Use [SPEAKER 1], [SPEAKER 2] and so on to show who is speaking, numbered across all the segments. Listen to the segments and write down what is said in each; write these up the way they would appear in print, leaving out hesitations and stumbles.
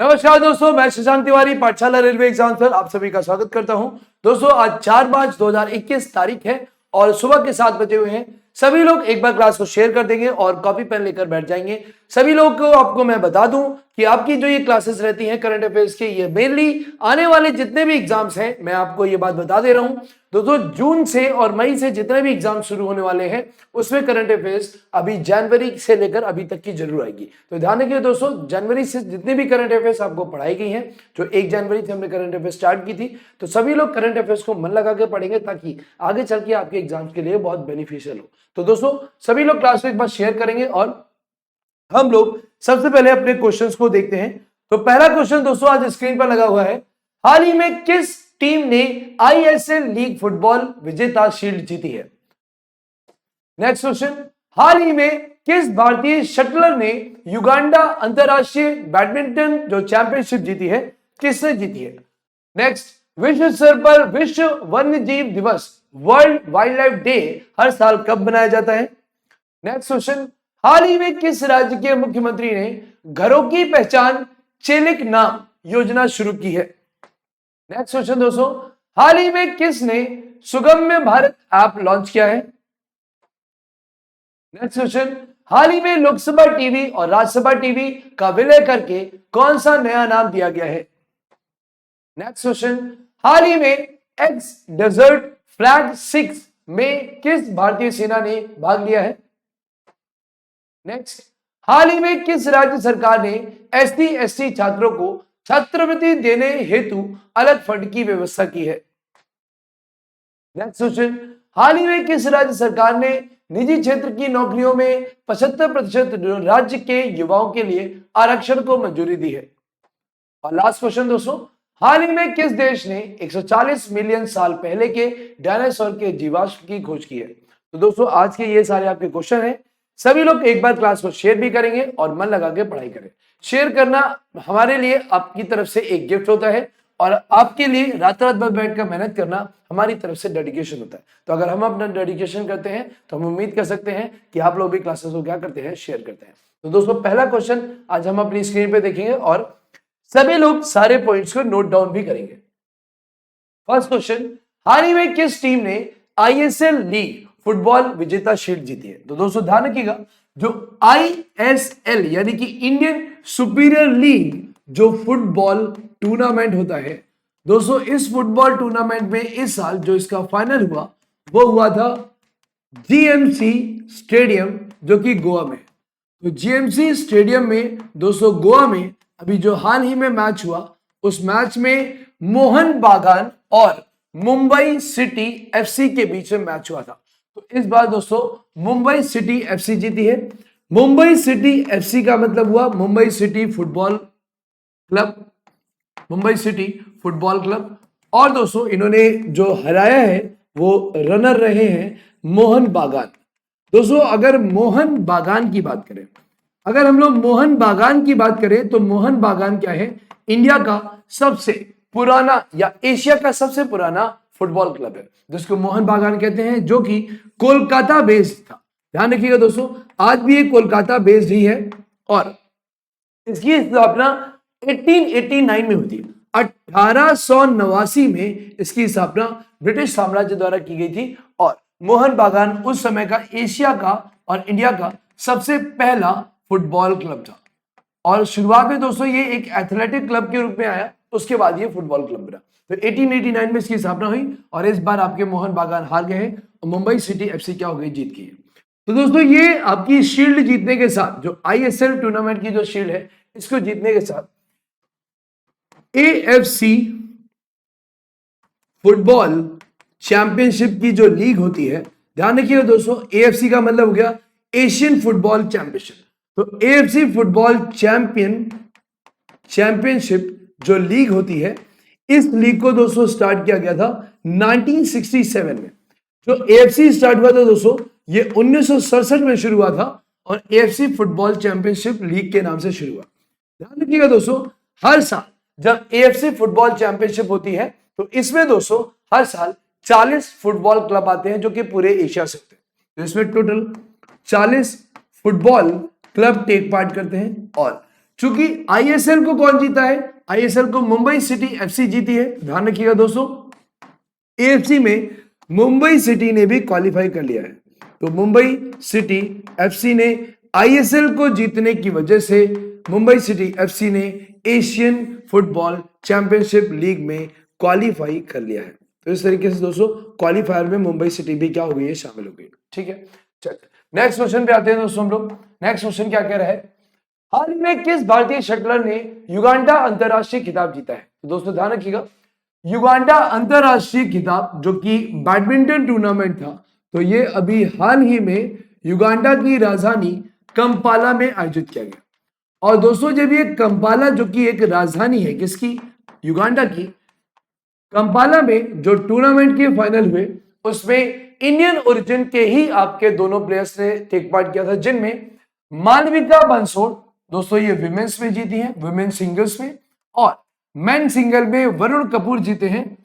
[SPEAKER 1] नमस्कार दोस्तों, मैं शशांक तिवारी पाठशाला रेलवे एग्जाम पर आप सभी का स्वागत करता हूं। दोस्तों आज 4 मार्च 2021 तारीख है और सुबह के 7 बजे हुए हैं। सभी लोग एक बार क्लास को शेयर कर देंगे और कॉपी पेन लेकर बैठ जाएंगे। सभी लोग को आपको मैं बता दूं कि आपकी जो ये क्लासेस रहती हैं करंट अफेयर्स के, ये मेनली आने वाले जितने भी एग्जाम्स हैं, मैं आपको ये बात बता दे रहा हूं दोस्तों, जून से और मई से जितने भी एग्जाम शुरू होने वाले हैं उसमें करंट अफेयर्स अभी जनवरी से लेकर अभी तक की जरूर आएगी। तो ध्यान रखिए दोस्तों, जनवरी से जितनी भी करंट अफेयर्स आपको पढ़ाई गई हैं, जो 1 जनवरी से हमने करंट अफेयर्स स्टार्ट की थी, तो सभी लोग करंट अफेयर्स को मन लगा के पढ़ेंगे ताकि आगे चल के आपके एग्जाम्स के लिए बहुत बेनिफिशियल हो। तो दोस्तों सभी लोग क्लास को एक बार शेयर करेंगे और हम लोग सबसे पहले अपने क्वेश्चंस को देखते हैं। तो पहला क्वेश्चन दोस्तों आज स्क्रीन पर लगा हुआ है, हाल ही में किस टीम ने आईएसएल लीग फुटबॉल विजेता शील्ड जीती है। नेक्स्ट क्वेश्चन, हाल ही में किस भारतीय शटलर ने युगांडा अंतरराष्ट्रीय बैडमिंटन जो चैंपियनशिप जीती है, किसने जीती है। नेक्स्ट, विश्व स्तर पर विश्व वन्य जीव दिवस वर्ल्ड वाइल्ड लाइफ डे हर साल कब मनाया जाता है। नेक्स्ट क्वेश्चन, हाल ही में किस राज्य के मुख्यमंत्री ने घरों की पहचान चेलिक नाम योजना शुरू की है। नेक्स्ट क्वेश्चन दोस्तों, हाल ही में किसने सुगम्य भारत ऐप लॉन्च किया है। नेक्स्ट क्वेश्चन, हाल ही में लोकसभा टीवी और राज्यसभा टीवी का विलय करके कौन सा नया नाम दिया गया है। नेक्स्ट क्वेश्चन, हाल ही में एक्स डेजर्ट फ्लैग 6 में किस भारतीय सेना ने भाग लिया है। नेक्स्ट, हाल ही में किस राज्य सरकार ने एसटी एसटी छात्रों को छात्रवृत्ति देने हेतु अलग फंड की व्यवस्था की है। नेक्स्ट क्वेश्चन, हाल ही में किस राज्य सरकार ने निजी क्षेत्र की नौकरियों में 75% राज्य के युवाओं के लिए आरक्षण को मंजूरी दी है। और लास्ट क्वेश्चन दोस्तों, हाल ही में किस देश ने 140 मिलियन साल पहले के डायनासोर के जीवाश्म की खोज की है। तो दोस्तों आज के ये सारे आपके क्वेश्चन हैं। सभी लोग एक बार क्लास को शेयर भी करेंगे और मन लगा के पढ़ाई करें। शेयर करना हमारे लिए आपकी तरफ से एक गिफ्ट होता है और आपके लिए रात रात भर बैठकर मेहनत करना हमारी तरफ से डेडिकेशन होता है। तो अगर हम अपना डेडिकेशन करते हैं तो हम उम्मीद कर सकते हैं कि आप लोग भी क्लासेस को क्या करते हैं, शेयर करते हैं। तो दोस्तों पहला क्वेश्चन आज हम अपनी स्क्रीन पे देखेंगे और सभी लोग सारे पॉइंट्स को नोट डाउन भी करेंगे। फर्स्ट क्वेश्चन, हाल ही में किस टीम ने आईएसएल लीग फुटबॉल विजेता शील्ड जीती है। तो दोस्तों ध्यान रखिएगा, जो आईएसएल यानी कि इंडियन सुपीरियर लीग जो फुटबॉल टूर्नामेंट होता है दोस्तों, इस फुटबॉल टूर्नामेंट में इस साल जो इसका फाइनल हुआ वो हुआ था जीएमसी स्टेडियम जो कि गोवा में। तो जीएमसी स्टेडियम में दोस्तों गोवा में अभी जो हाल ही में मैच हुआ, उस मैच में मोहन बागान और मुंबई सिटी एफसी के बीच में मैच हुआ था। तो इस बार दोस्तों मुंबई सिटी एफसी जीती है। मुंबई सिटी एफसी का मतलब हुआ Mumbai city football club, Mumbai city football club. और दोस्तों इन्होंने जो हराया है वो रनर रहे हैं मोहन बागान। दोस्तों अगर मोहन बागान की बात करें, अगर हम लोग मोहन बागान की बात करें तो मोहन बागान क्या है, इंडिया का सबसे पुराना या एशिया का सबसे पुराना फुटबॉल क्लब है जिसको मोहन बागान कहते हैं, जो कि कोलकाता बेस्ड था। ध्यान रखिएगा दोस्तों, आज भी ये कोलकाता बेस्ड ही है और इसकी स्थापना 1889 में हुई थी। 1889 में इसकी स्थापना ब्रिटिश साम्राज्य द्वारा की गई थी और मोहन बागान उस समय का एशिया का और इंडिया का सबसे पहला फुटबॉल क्लब था। और शुरुआत में दोस्तों ये एक एथलेटिक क्लब के रूप में आया, उसके बाद ये फुटबॉल क्लब बना। तो 1889 में इसकी स्थापना हुई और इस बार आपके मोहन बागान हार गए हैं और मुंबई सिटी एफसी क्या हो गई, जीत गई है। तो दोस्तों ये आपकी शील्ड जीतने के साथ, जो आईएसएल टूर्नामेंट की जो शील्ड है, इसको जीतने के साथ एएफसी फुटबॉल चैंपियनशिप की जो लीग होती है, ध्यान रखिएगा दोस्तों, एएफसी का मतलब हो गया एशियन फुटबॉल चैंपियनशिप। तो एएफसी फुटबॉल चैंपियनशिप जो लीग होती है, इस लीग को दोस्तों स्टार्ट किया गया था 1967 में। जो एएफसी स्टार्ट हुआ था दोस्तों ये 1967 में शुरू हुआ था और एएफसी फुटबॉल चैंपियनशिप लीग के नाम से शुरू हुआ। ध्यान रखिएगा दोस्तों, हर साल जब एएफसी फुटबॉल चैंपियनशिप होती है तो इसमें दोस्तों हर साल 40 फुटबॉल क्लब आते हैं जो कि पूरे एशिया से होते हैं। तो इसमें total 40 football club take part करते हैं और चूंकि आईएसएल को कौन जीता है, आईएसएल को मुंबई सिटी एफसी जीती है, ध्यान रखिएगा दोस्तों। एएफसी में मुंबई सिटी ने भी क्वालिफाई कर लिया है, तो मुंबई सिटी एफसी ने आईएसएल को जीतने की वजह से मुंबई सिटी एफसी ने एशियन फुटबॉल चैंपियनशिप लीग में क्वालिफाई कर लिया है। तो इस तरीके से दोस्तों क्वालिफायर में मुंबई सिटी भी क्या हो गई है, शामिल हो गई। ठीक है, चल नेक्स्ट क्वेश्चन पे आते हैं दोस्तों हम लोग। नेक्स्ट क्वेश्चन क्या कह रहा है, हाल ही में किस भारतीय शटलर ने युगांडा अंतरराष्ट्रीय खिताब जीता है। तो दोस्तों ध्यान रखिएगा, युगांडा अंतरराष्ट्रीय खिताब जो कि बैडमिंटन टूर्नामेंट था, तो ये अभी हाल ही में युगांडा की राजधानी कंपाला में आयोजित किया गया। और दोस्तों जब ये कंपाला जो कि एक राजधानी है किसकी, युगांडा की, कंपाला में जो टूर्नामेंट के फाइनल हुए उसमें इंडियन ओरिजिन के ही आपके दोनों प्लेयर्स ने टेक पार्ट किया था, जिनमें मालविका बंसोड़ दोस्तों ये विमेंस में जीती हैं, विमेन सिंगल्स में, और मेन सिंगल में वरुण कपूर जीते हैं,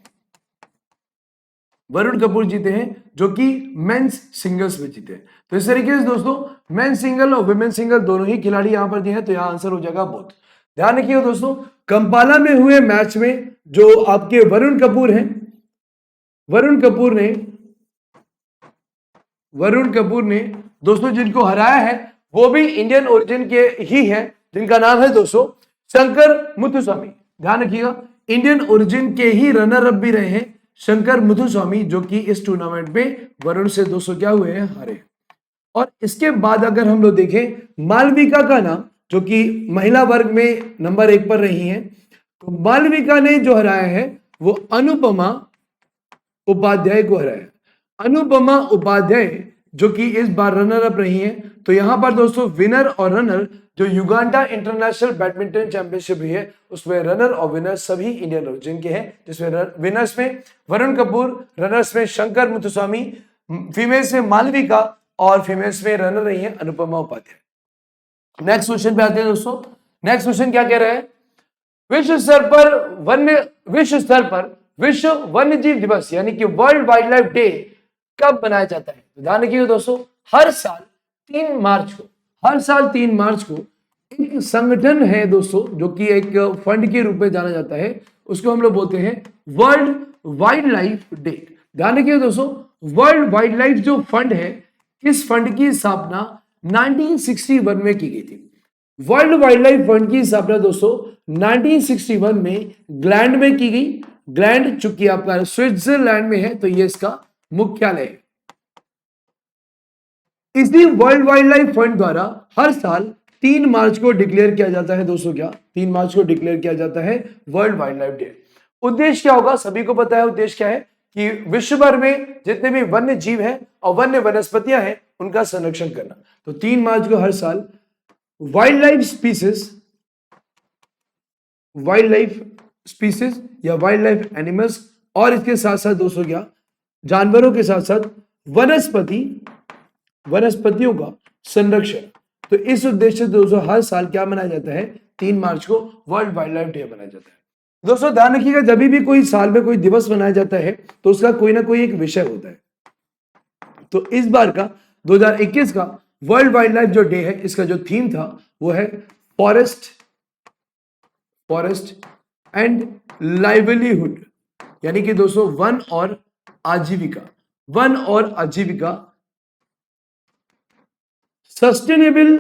[SPEAKER 1] वरुण कपूर जीते हैं जो कि मेंस सिंगल्स में जीते हैं। तो इस तरीके से दोस्तों मेन सिंगल और विमेन सिंगल दोनों ही खिलाड़ी यहां पर दिए हैं, तो यहां आंसर हो जाएगा बोथ। ध्यान रखिएगा दोस्तों, कंपाला में हुए मैच में जो आपके वरुण कपूर हैं, वरुण कपूर ने दोस्तों जिनको हराया है वो भी इंडियन ओरिजिन के ही हैं, जिनका नाम है दोस्तों शंकर मुथुस्वामी। ध्यान रखिएगा, इंडियन ओरिजिन के ही रनर अप भी रहे हैं शंकर मुथुस्वामी, जो कि इस टूर्नामेंट में वरुण से दोस्तों क्या हुए हैं, हारे। और इसके बाद अगर हम लोग देखें मालविका का नाम, जो कि महिला वर्ग में नंबर 1 पर रही हैं, तो मालविका ने जो हराया है वो अनुपमा उपाध्याय को हराया। अनुपमा उपाध्याय जो कि इस बार रनर अप रही हैं, तो यहां पर दोस्तों विनर और रनर जो युगांडा इंटरनेशनल बैडमिंटन चैंपियनशिप हुई है उसमें रनर और विनर सभी इंडियन ओरिजिन के हैं, जिसमें विनर्स में वरुण कपूर, रनर्स में शंकर मुथुस्वामी, फीमेल्स में मालविका और फीमेल्स में रनर रही है अनुपमा उपाध्याय। नेक्स्ट क्वेश्चन पे आते हैं दोस्तों। नेक्स्ट क्वेश्चन क्या कह रहा है, विश्व स्तर पर विश्व वन्य जीव दिवस यानी कि वर्ल्ड वाइल्ड लाइफ डे कब मनाया जाता है। ध्यान रखिएगा दोस्तों, हर साल 3 मार्च को एक संगठन है दोस्तों जो कि एक फंड के रूप में जाना जाता है, उसको हम लोग बोलते हैं वर्ल्ड वाइल्ड लाइफ डे। ध्यान रखिएगा दोस्तों, वर्ल्ड वाइल्ड लाइफ जो फंड है, इस फंड की स्थापना 1961 में की गई थी। वर्ल्ड वाइल्ड लाइफ फंड की स्थापना दोस्तों 1961 में ग्लैंड में की गई। ग्लैंड चूंकि आपका स्विट्जरलैंड में है, तो ये इसका मुख्यालय है। इसी वर्ल्ड वाइल्ड लाइफ फंड द्वारा हर साल 3 मार्च को डिक्लेयर किया जाता है दोस्तों, क्या 3 मार्च को डिक्लेयर किया जाता है वर्ल्ड वाइल्ड लाइफ डे। उद्देश्य क्या होगा, सभी को पता है उद्देश्य क्या है, कि विश्व भर में जितने भी वन्य जीव हैं और वन्य वनस्पतियां हैं उनका संरक्षण करना। तो 3 मार्च को हर साल वाइल्ड लाइफ स्पीसीज या वाइल्ड लाइफ एनिमल्स और इसके साथ साथ दोस्तों क्या जानवरों के साथ साथ वनस्पतियों का संरक्षण। तो इस उद्देश्य से दोस्तों हर साल क्या मनाया जाता है, 3 मार्च को वर्ल्ड वाइल्ड लाइफ डे मनाया जाता है। दोस्तों ध्यान रखिएगा, जब भी कोई साल में कोई दिवस मनाया जाता है तो उसका कोई ना कोई एक विषय होता है। तो इस बार का 2021 का वर्ल्ड वाइल्ड लाइफ जो डे है, इसका जो थीम था वो है फॉरेस्ट एंड लाइवलीहुड, यानी कि दोस्तों वन और आजीविका, सस्टेनेबल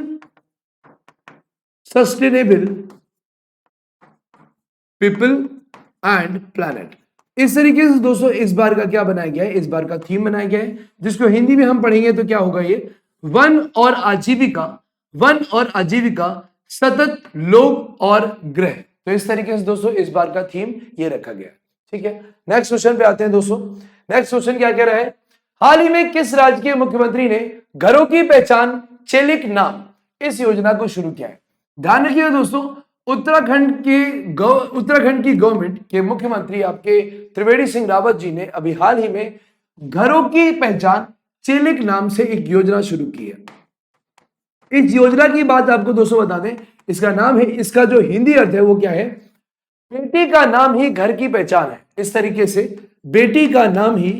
[SPEAKER 1] पीपल एंड प्लैनेट। इस तरीके से दोस्तों इस बार का क्या बनाया गया है, इस बार का थीम बनाया गया है, जिसको हिंदी में हम पढ़ेंगे तो क्या होगा, ये वन और आजीविका सतत लोक और ग्रह। तो इस तरीके से दोस्तों इस बार का थीम ये रखा गया है। ठीक है, नेक्स्ट क्वेश्चन पे आते हैं दोस्तों। नेक्स्ट क्वेश्चन क्या कह रहा है, हाल ही में किस राज्य के मुख्यमंत्री ने घरों की पहचान चेलिक नाम इस योजना को शुरू किया है। ध्यान रखिएगा दोस्तों, उत्तराखंड की गवर्नमेंट के मुख्यमंत्री आपके त्रिवेणी सिंह रावत जी ने अभी हाल ही में घरों की पहचान चेलिक नाम से एक योजना शुरू की है। इस योजना की बात आपको दोस्तों बता दें, इसका नाम है, इसका जो हिंदी अर्थ है वो क्या है, बेटी का नाम ही घर की पहचान है। इस तरीके से बेटी का नाम ही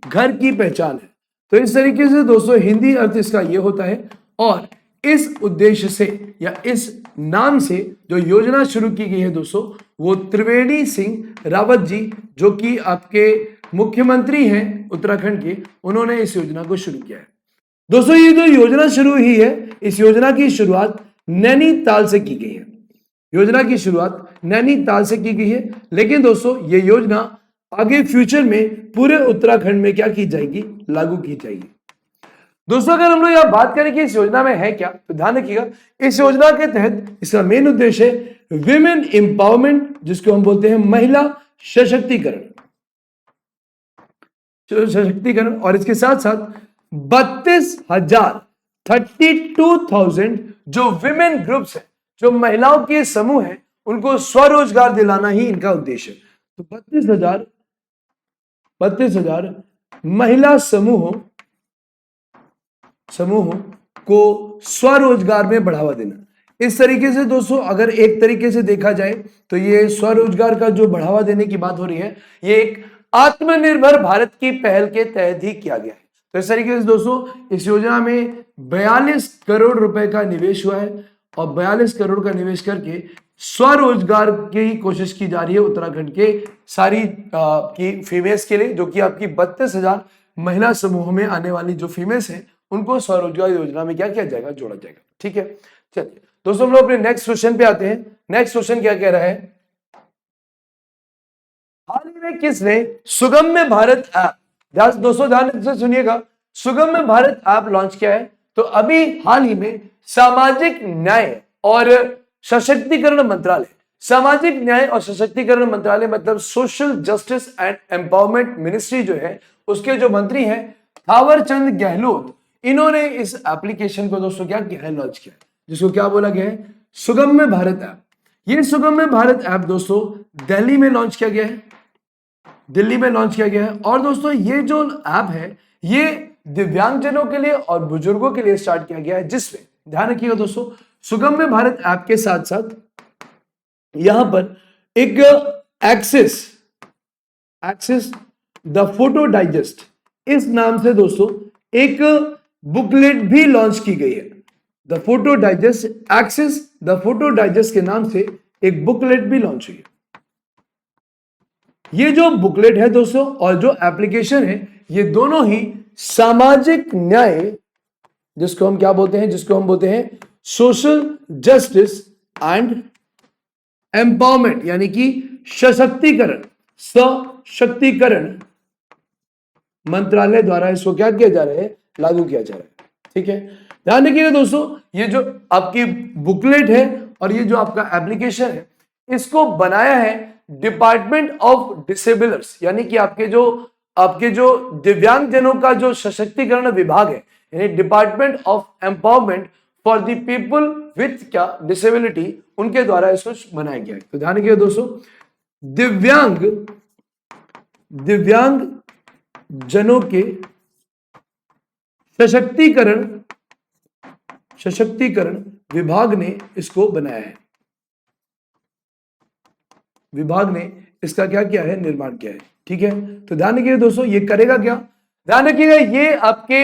[SPEAKER 1] घर की पहचान है। तो इस तरीके से दोस्तों हिंदी अर्थ इसका ये होता है। और इस उद्देश्य से या इस नाम से जो योजना शुरू की गई है दोस्तों, वो त्रिवेणी सिंह रावत जी, जो कि आपके मुख्यमंत्री हैं उत्तराखंड के, उन्होंने इस योजना को शुरू किया है। दोस्तों ये जो योजना शुरू हुई है, इस योजना की शुरुआत नैनीताल से की गई है। योजना की शुरुआत नैनीताल से की गई है, लेकिन दोस्तों ये योजना आगे फ्यूचर में पूरे उत्तराखंड में क्या की जाएगी, लागू की जाएगी। दोस्तों अगर हम लोग यहां बात करें कि इस योजना में है क्या, तो ध्यान रखिएगा, इस योजना के तहत इसका मेन उद्देश्य है विमेन एम्पावरमेंट, जिसको हम बोलते हैं महिला सशक्तिकरण, और इसके साथ साथ 32,000 जो विमेन ग्रुप्स है, जो महिलाओं के समूह हैं, उनको स्वरोजगार दिलाना ही इनका उद्देश्य है। तो 32,000 महिला समूहों को स्वरोजगार में बढ़ावा देना। इस तरीके से दोस्तों अगर एक तरीके से देखा जाए तो ये स्वरोजगार का जो बढ़ावा देने की बात हो रही है, ये एक आत्मनिर्भर भारत की पहल के तहत ही किया गया है। तो इस तरीके से दोस्तों इस योजना में 42 करोड़ रुपए का निवेश हुआ है, और 42 करोड़ का निवेश करके स्वरोजगार की कोशिश की जा रही है उत्तराखंड के सारी की फीमेल्स के लिए, जो कि आपकी 32,000 महिला समूह में आने वाली जो फीमेल्स हैं, उनको स्वरोजगार योजना में क्या किया जाएगा, जोड़ा जाएगा। ठीक है, चलिए दोस्तों हम लोग अपने नेक्स्ट क्वेश्चन पे आते हैं। नेक्स्ट क्वेश्चन क्या कह रहा है, हाल ही में किसने सुगम्य भारत ऐप, दोस्तों ध्यान से सुनिएगा, सुगम्य भारत ऐप लॉन्च किया है। तो अभी हाल ही में सामाजिक न्याय और सशक्तिकरण मंत्रालय, सामाजिक न्याय और सशक्तिकरण मंत्रालय मतलब social justice and empowerment ministry जो है, उसके जो मंत्री हैं थावरचंद गहलोत, इन्होंने इस एप्लीकेशन को दोस्तों क्या किया है, लॉन्च किया है, जिसको क्या बोला गया है, सुगम्य भारत ऐप। ये सुगम्य भारत ऐप दोस्तों दिल्ली में लॉन्च किया गया है, दिल्ली में लॉन्च किया गया है। और दोस्तों ये जो ऐप है, ये दिव्यांगजनों के लिए और बुजुर्गों के लिए स्टार्ट किया गया है, जिसमें ध्यान रखिएगा दोस्तों, सुगम्य भारत ऐप के साथ साथ यहां पर एक एक्सेस द फोटो डाइजेस्ट, इस नाम से दोस्तों एक बुकलेट भी लॉन्च की गई है। The photo digest, access the photo digest के नाम से एक बुकलेट भी लॉन्च हुई है। ये जो बुकलेट है दोस्तों और जो एप्लीकेशन है, ये दोनों ही सामाजिक न्याय, जिसको हम क्या बोलते हैं, जिसको हम बोलते हैं सोशल जस्टिस एंड एम्पावरमेंट, यानी कि सशक्तिकरण मंत्रालय द्वारा इसको क्या किया जा रहा है, लागू किया जा रहा है। ठीक है, ध्यान रखिएगा दोस्तों, ये जो आपकी बुकलेट है और ये जो आपका एप्लीकेशन है, इसको बनाया है डिपार्टमेंट ऑफ डिसेबलर्स, यानी कि आपके जो दिव्यांगजनों का जो सशक्तिकरण विभाग है, यानी department of empowerment for the people with क्या डिसेबिलिटी, उनके द्वारा इसको बनाया गया है। तो ध्यान रखिएगा दोस्तों, दिव्यांग जनों के सशक्तिकरण विभाग ने इसको बनाया है, विभाग ने इसका क्या किया है, निर्माण किया है। ठीक है, तो ध्यान रखिएगा दोस्तों, ये करेगा क्या, ध्यान रखिएगा, ये आपके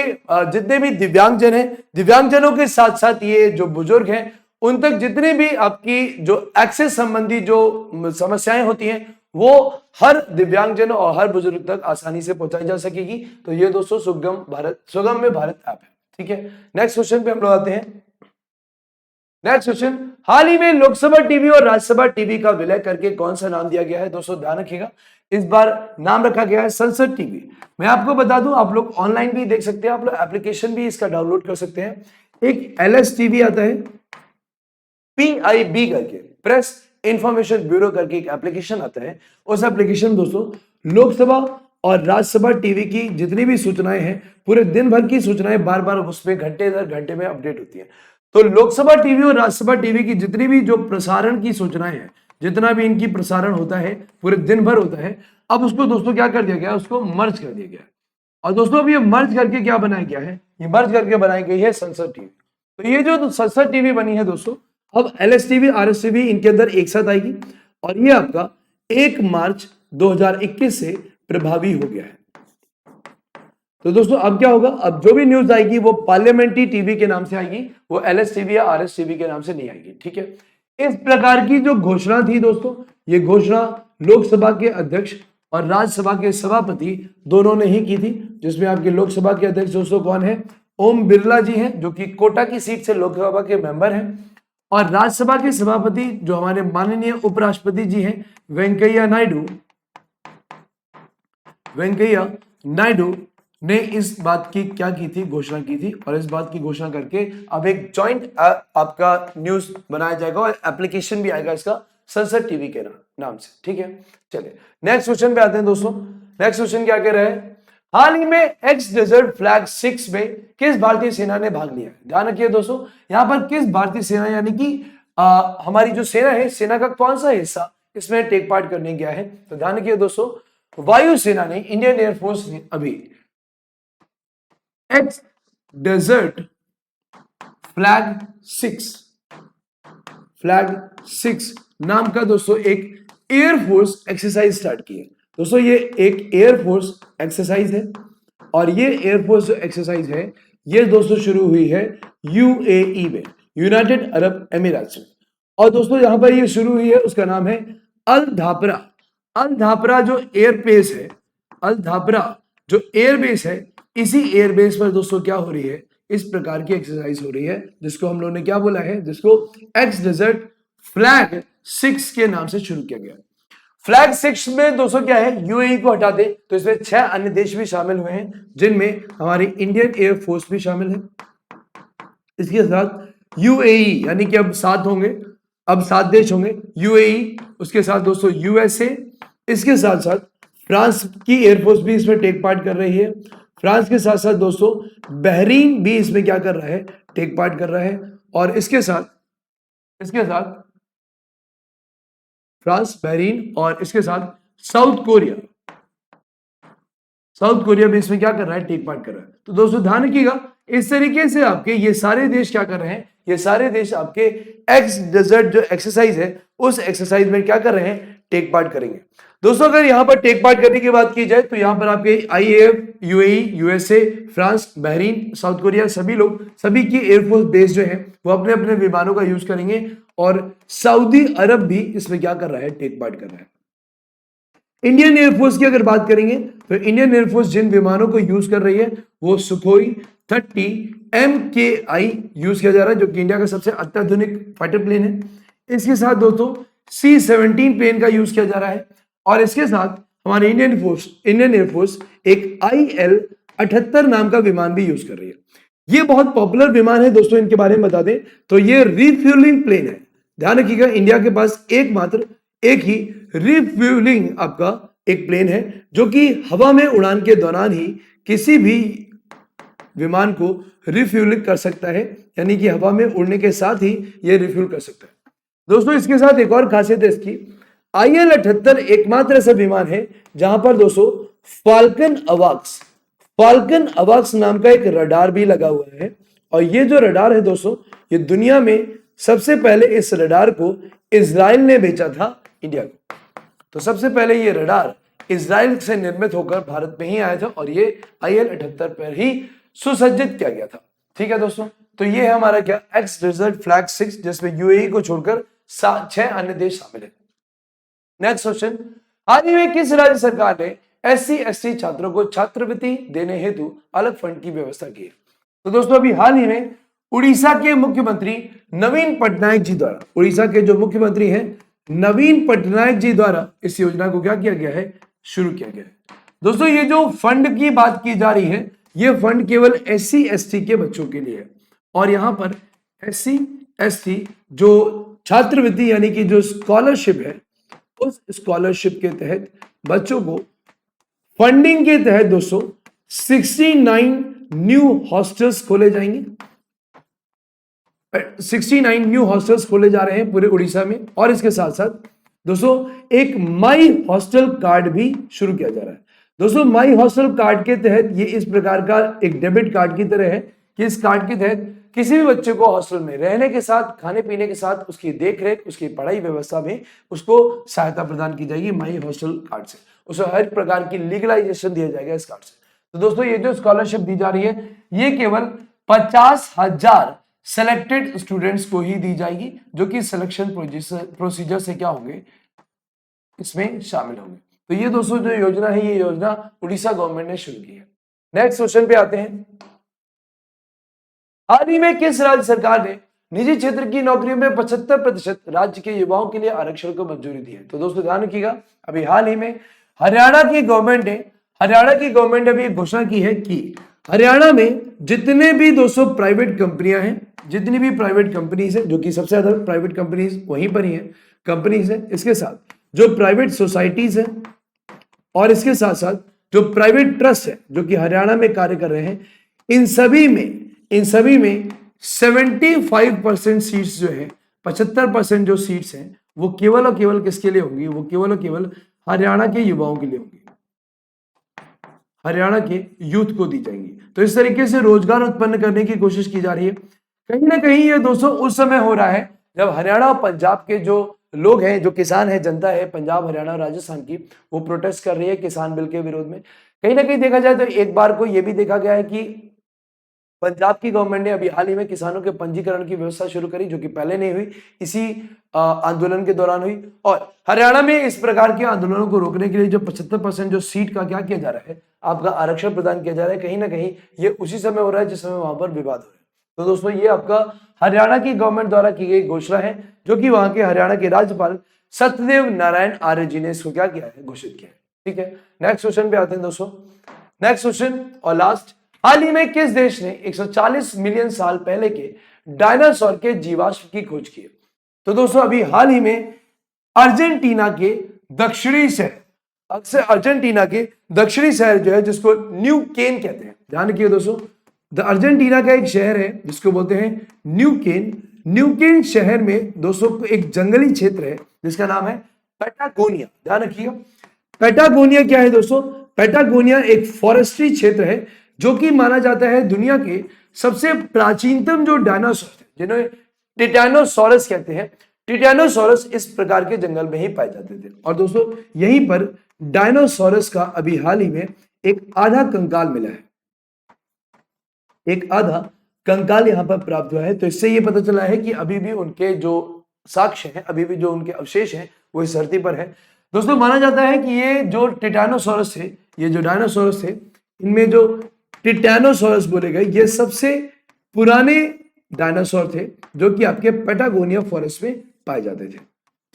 [SPEAKER 1] जितने भी दिव्यांगजन हैं, दिव्यांगजनों के साथ साथ ये जो बुजुर्ग हैं, उन तक जितने भी आपकी जो एक्सेस संबंधी जो समस्याएं होती हैं, वो हर दिव्यांगजन और हर बुजुर्ग तक आसानी से पहुंचाई जा सकेगी। तो ये दोस्तों सुगम्य भारत ऐप है। ठीक है, नेक्स्ट क्वेश्चन पे हम लोग आते हैं। नेक्स्ट क्वेश्चन, हाल ही में लोकसभा टीवी और राज्यसभा टीवी का विलय करके कौन सा नाम दिया गया है। दोस्तों ध्यान रखिएगा, इस बार नाम रखा गया है संसद टीवी। मैं आपको बता दूं, आप लोग ऑनलाइन भी देख सकते हैं, आप लोग एप्लीकेशन भी इसका डाउनलोड कर सकते हैं। एक LS टीवी आता है, PIB करके, प्रेस इंफॉर्मेशन ब्यूरो करके एक एप्लीकेशन आता है। उस एप्लीकेशन दोस्तों लोकसभा और राज्यसभा टीवी की जितनी भी सूचनाएं हैं, पूरे दिन भर की सूचनाएं बार बार उसमें घंटे दर घंटे में अपडेट होती है। तो लोकसभा टीवी और राज्यसभा टीवी की जितनी भी जो प्रसारण की सूचनाएं हैं, जितना भी इनकी प्रसारण होता है, पूरे दिन भर होता है, अब उसको दोस्तों क्या कर दिया गया, उसको मर्ज कर दिया गया। और दोस्तों अब ये मर्ज करके क्या बनाया गया है, ये मर्ज करके बनाई गई है संसद टीवी। तो ये जो संसद टीवी बनी है दोस्तों, अब LS टीवी RS टीवी इनके अंदर एक साथ आएगी, और ये आपका 1 मार्च 2021 से प्रभावी हो गया है। तो दोस्तों अब क्या होगा, अब जो भी न्यूज आएगी वो पार्लियामेंट्री टीवी के नाम से आएगी, वो एलएस टीवी या आरएस टीवी के नाम से नहीं आएगी। ठीक है, इस प्रकार की जो घोषणा थी दोस्तों, ये घोषणा लोकसभा के अध्यक्ष और राज्यसभा के सभापति दोनों ने ही की थी, जिसमें आपके लोकसभा के अध्यक्ष दोस्तों कौन है, ओम बिरला जी हैं, जो कि कोटा की सीट से लोकसभा के मेंबर हैं, और राज्यसभा के सभापति जो हमारे माननीय उपराष्ट्रपति जी हैं वेंकैया नायडू ने इस बात की क्या की थी, घोषणा की थी, और इस बात की घोषणा करके अब एक जॉइंट आपका न्यूज बनाया जाएगा और एप्लीकेशन भी आएगा इसका संसद टीवी के नाम से। ठीक है, चलिए नेक्स्ट क्वेश्चन पे आते हैं दोस्तों। नेक्स्ट क्वेश्चन क्या कह रहा है, हाल ही में एक्स डेजर्ट फ्लैग 6 में किस भारतीय सेना ने भाग लिया? ध्यान रखिए दोस्तों, यहां पर किस भारतीय सेना यानी कि हमारी जो सेना है, सेना का कौन सा हिस्सा इसमें टेक पार्ट करने गया है? तो ध्यान रखिए दोस्तों, वायुसेना ने, इंडियन एयरफोर्स ने अभी एक्स डेजर्ट फ्लैग 6 नाम का दोस्तों एक एयरफोर्स एक्सरसाइज स्टार्ट की है। दोस्तों ये एक एयरफोर्स एक्सरसाइज है, और ये एयरफोर्स जो एक्सरसाइज है ये दोस्तों शुरू हुई है यूएई में, यूनाइटेड अरब अमीरात में। और दोस्तों यहां पर ये शुरू हुई है, उसका नाम है अल धापरा जो एयरबेस है, अल धापरा जो एयरबेस है, इसी एयरबेस पर दोस्तों क्या हो रही है, इस प्रकार की एक्सरसाइज हो रही है, जिसको हम लोगों ने क्या बोला है, जिसको एक्स डेजर्ट फ्लैग 6 के नाम से शुरू किया गया। फ्लैग 6 में दोस्तों क्या है, यूएई को हटा दे तो इसमें 6 अन्य देश भी शामिल हुए हैं, जिनमें हमारी इंडियन एयरफोर्स भी शामिल है। इसके साथ यूएई यानी कि अब 7 होंगे, अब 7 देश होंगे, यूएई, उसके साथ दोस्तों यूएसए, इसके साथ साथ फ्रांस की एयरफोर्स भी इसमें टेक पार्ट कर रही है। फ्रांस के साथ साथ दोस्तों बहरीन भी इसमें क्या कर रहा है, टेक पार्ट कर रहा है। और इसके साथ फ्रांस, बहरीन, और इसके साथ साउथ कोरिया भी इसमें क्या कर रहा है, टेक पार्ट कर रहा है। तो दोस्तों ध्यान रखिएगा, इस तरीके से आपके ये सारे देश क्या कर रहे हैं, ये सारे देश आपके एक्स डेजर्ट जो एक्सरसाइज है उस एक्सरसाइज में क्या कर रहे हैं, टेक पार्ट करेंगे। दोस्तों अगर यहां पर टेक पार्ट करने की बात की जाए तो यहां पर आपके IAF, UAE, USA, France, Bahrain, south Korea, सभी की एयरफोर्स बेस जो है वो अपने अपने विमानों का यूज करेंगे, और सऊदी अरब भी इसमें क्या कर रहा है, टेक पार्ट कर रहा है। इंडियन एयरफोर्स की अगर बात करेंगे तो इंडियन एयरफोर्स जिन विमानों को यूज कर रही है वो सुखोई 30 MKI यूज किया जा रहा है, जो कि इंडिया का सबसे अत्याधुनिक फाइटर प्लेन है। इसके साथ दोस्तों C-17 प्लेन का यूज किया जा रहा है, और इसके साथ हमारे इंडियन एयरफोर्स एक IL-78 नाम का विमान भी यूज कर रही है। ये बहुत पॉपुलर विमान है दोस्तों, इनके बारे में बता दें तो ये रिफ्यूलिंग प्लेन है। ध्यान रखिएगा, इंडिया के पास एक ही रिफ्यूलिंग आपका एक प्लेन है, जो कि हवा में उड़ान के दौरान ही किसी भी विमान को रिफ्यूलिंग कर सकता है, यानी कि हवा में उड़ने के साथ ही यह रिफ्यूल कर सकता है। दोस्तों इसके साथ एक और खासियत है इसकी, IL-78 एकमात्र ऐसा विमान है जहां पर दोस्तों फाल्कन अवाक्स नाम का एक रडार भी लगा हुआ है। और ये जो रडार है दोस्तों, ये दुनिया में सबसे पहले इस रडार को इजराइल ने बेचा था इंडिया को। तो सबसे पहले ये रडार इजराइल से निर्मित होकर भारत में ही आया था, और ये IL-78 पर ही सुसज्जित किया गया था। ठीक है दोस्तों, तो ये है हमारा क्या, एक्स डेजर्ट फ्लैग 6, जिसमें यूएई को छोड़कर 6 अन्य देश शामिल है। नेक्स्ट क्वेश्चन, हाल ही में किस राज्य सरकार ने SC/ST छात्रों को छात्रवृत्ति देने हेतु अलग फंड की व्यवस्था की? तो दोस्तों अभी हाल ही में उड़ीसा के मुख्यमंत्री नवीन पटनायक जी द्वारा, उड़ीसा के जो मुख्यमंत्री हैं नवीन पटनायक जी द्वारा इस योजना को क्या किया गया है, शुरू किया गया है। दोस्तों ये जो फंड की बात की जा रही है, ये फंड केवल SC/ST के बच्चों के लिए है, और यहां पर SC/ST जो छात्रवृत्ति यानी कि जो स्कॉलरशिप है, उस स्कॉलरशिप के तहत बच्चों को फंडिंग के तहत दोस्तों 69 न्यू हॉस्टल्स खोले जाएंगे। 69 न्यू हॉस्टल्स खोले जा रहे हैं पूरे उड़ीसा में, और इसके साथ साथ दोस्तों एक माई हॉस्टल कार्ड भी शुरू किया जा रहा है। दोस्तों माई हॉस्टल कार्ड के तहत ये इस प्रकार का एक डेबिट कार्ड की तरह है कि इस कार्ड के तहत किसी भी बच्चे को हॉस्टल में रहने के साथ, खाने पीने के साथ, उसकी देखरेख, उसकी पढ़ाई व्यवस्था में उसको सहायता प्रदान की जाएगी माई हॉस्टल कार्ड से। उसे हर प्रकार की लीगलाइजेशन दिया जाएगा इस कार्ड से। तो दोस्तों ये जो स्कॉलरशिप दी जा रही है ये केवल 50,000 सेलेक्टेड स्टूडेंट्स को ही दी जाएगी, जो कि सिलेक्शन प्रोसीजर से क्या होंगे, इसमें शामिल होंगे। तो ये दोस्तों जो योजना है, ये योजना उड़ीसा गवर्नमेंट ने शुरू की है। नेक्स्ट क्वेश्चन पे आते हैं। हाल ही में किस राज्य सरकार ने निजी क्षेत्र की नौकरियों में 75% राज्य के युवाओं के लिए आरक्षण को मंजूरी दी है? तो दोस्तों ध्यान रखिएगा, अभी हाल ही में हरियाणा की गवर्नमेंट ने अभी एक घोषणा की है कि हरियाणा में जितने भी दोस्तों प्राइवेट कंपनियां हैं, जितनी भी प्राइवेट कंपनीज है, जो कि सबसे ज्यादा प्राइवेट कंपनीज वहीं पर ही है, कंपनीज है, इसके साथ जो प्राइवेट सोसाइटीज है और इसके साथ साथ जो प्राइवेट ट्रस्ट है जो कि हरियाणा में कार्य कर रहे हैं, इन सभी में 75% सीट्स जो है, 75% जो सीट्स हैं वो केवल और केवल किसके लिए होंगी, वो केवल और केवल हरियाणा के युवाओं के लिए होंगी, हरियाणा के यूथ को दी जाएंगी। तो इस तरीके से रोजगार उत्पन्न करने की कोशिश की जा रही है। कहीं ना कहीं ये दोस्तों उस समय हो रहा है जब हरियाणा और पंजाब के जो लोग हैं, जो किसान है, जनता है पंजाब, हरियाणा और राजस्थान की, वो प्रोटेस्ट कर रही है किसान बिल के विरोध में। कहीं ना कहीं देखा जाए तो एक बार को यह भी देखा गया है कि पंजाब की गवर्नमेंट ने अभी हाल ही में किसानों के पंजीकरण की व्यवस्था शुरू करी, जो कि पहले नहीं हुई, इसी आंदोलन के दौरान हुई। और हरियाणा में इस प्रकार के आंदोलनों को रोकने के लिए जो 75% जो सीट का क्या किया जा रहा है, आपका आरक्षण प्रदान किया जा रहा है, कहीं ना कहीं ये उसी समय हो रहा है जिस समय वहां पर विवाद हो रहा है। तो दोस्तों ये आपका हरियाणा की गवर्नमेंट द्वारा की गई घोषणा है, जो कि वहां के हरियाणा के राज्यपाल सत्यदेव नारायण आर्य जी ने इसको क्या किया है, घोषित किया है। ठीक है, नेक्स्ट क्वेश्चन पे आते हैं दोस्तों। नेक्स्ट क्वेश्चन और लास्ट, हाल ही में किस देश ने 140 मिलियन साल पहले के डायनासोर के जीवाश्म की खोज की है? तो दोस्तों अभी हाल ही में अर्जेंटीना के दक्षिणी शहर, अक्सर अर्जेंटीना के दक्षिणी शहर जो है जिसको न्यू केन कहते हैं, ध्यान रखिए दोस्तों, अर्जेंटीना का एक शहर है जिसको बोलते हैं न्यू केन। न्यू केन शहर में दोस्तों एक जंगली क्षेत्र है जिसका नाम है पैटागोनिया, ध्यान रखिएगा। पैटागोनिया क्या है दोस्तों? पैटागोनिया एक फॉरेस्ट्री क्षेत्र है जो कि माना जाता है दुनिया के सबसे प्राचीनतम जो डायनासोर थे, जिन्हें टिटैनोसॉरस कहते हैं, टिटैनोसॉरस इस प्रकार के जंगल में ही पाए जाते थे। और दोस्तों यहीं पर डायनासोरस का अभी हाल ही में एक आधा कंकाल मिला है, एक आधा कंकाल यहां पर प्राप्त हुआ है। तो इससे यह पता चला है कि अभी भी उनके जो साक्ष्य हैं, अभी भी जो उनके अवशेष हैं वो इस धरती पर है। दोस्तों माना जाता है कि ये जो टिटैनोसॉरस थे, ये जो डायनासोरस थे, इनमें जो टिटैनोसॉरस बोले गए ये सबसे पुराने डायनासोर थे जो कि आपके पैटागोनिया फॉरेस्ट में पाए जाते थे।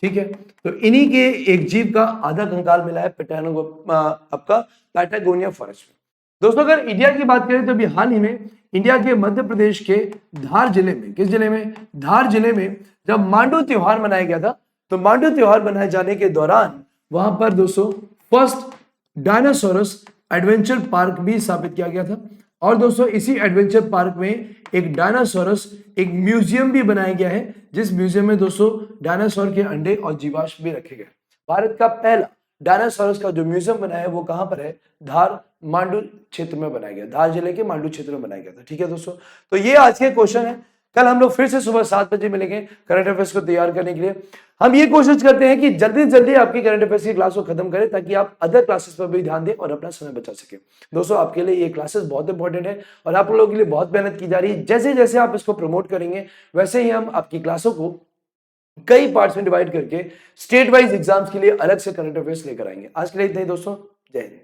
[SPEAKER 1] ठीक है, तो इन्हीं के एक जीव का आधा कंकाल मिला है आपका पैटागोनिया फॉरेस्ट में। दोस्तों अगर इंडिया की बात करें तो अभी हाल ही में इंडिया के मध्य प्रदेश के धार जिले में, किस जिले में? धार जिले में जब मांडू त्योहार मनाया गया था, तो मांडू त्योहार मनाए जाने के दौरान वहां पर दोस्तों फर्स्ट डायनासोरस एडवेंचर पार्क भी स्थापित किया गया था। और दोस्तों इसी एडवेंचर पार्क में एक डायनासोरस एक म्यूजियम भी बनाया गया है, जिस म्यूजियम में दोस्तों डायनासोर के अंडे और जीवाश्म भी रखे गए। भारत का पहला डायनासोरस का जो म्यूजियम बना है वो कहां पर है? धार मांडू क्षेत्र में बनाया गया, धार जिले के मांडू क्षेत्र में बनाया गया था। ठीक है दोस्तों, तो ये आज के क्वेश्चन है। कल हम लोग फिर से सुबह 7 बजे मिलेंगे करंट अफेयर्स को तैयार करने के लिए। हम ये कोशिश करते हैं कि जल्दी से जल्दी आपकी करंट अफेयर्स की क्लास को खत्म करें ताकि आप अदर क्लासेस पर भी ध्यान दें और अपना समय बचा सके। दोस्तों आपके लिए ये क्लासेस बहुत इंपॉर्टेंट है और आप लोगों के लिए बहुत मेहनत की जा रही है। जैसे जैसे आप इसको प्रमोट करेंगे वैसे ही हम आपकी क्लासों को कई पार्ट्स में डिवाइड करके स्टेट वाइज एग्जाम्स के लिए अलग से करंट अफेयर्स लेकर आएंगे। आज के लिए इतना ही दोस्तों, जय हिंद।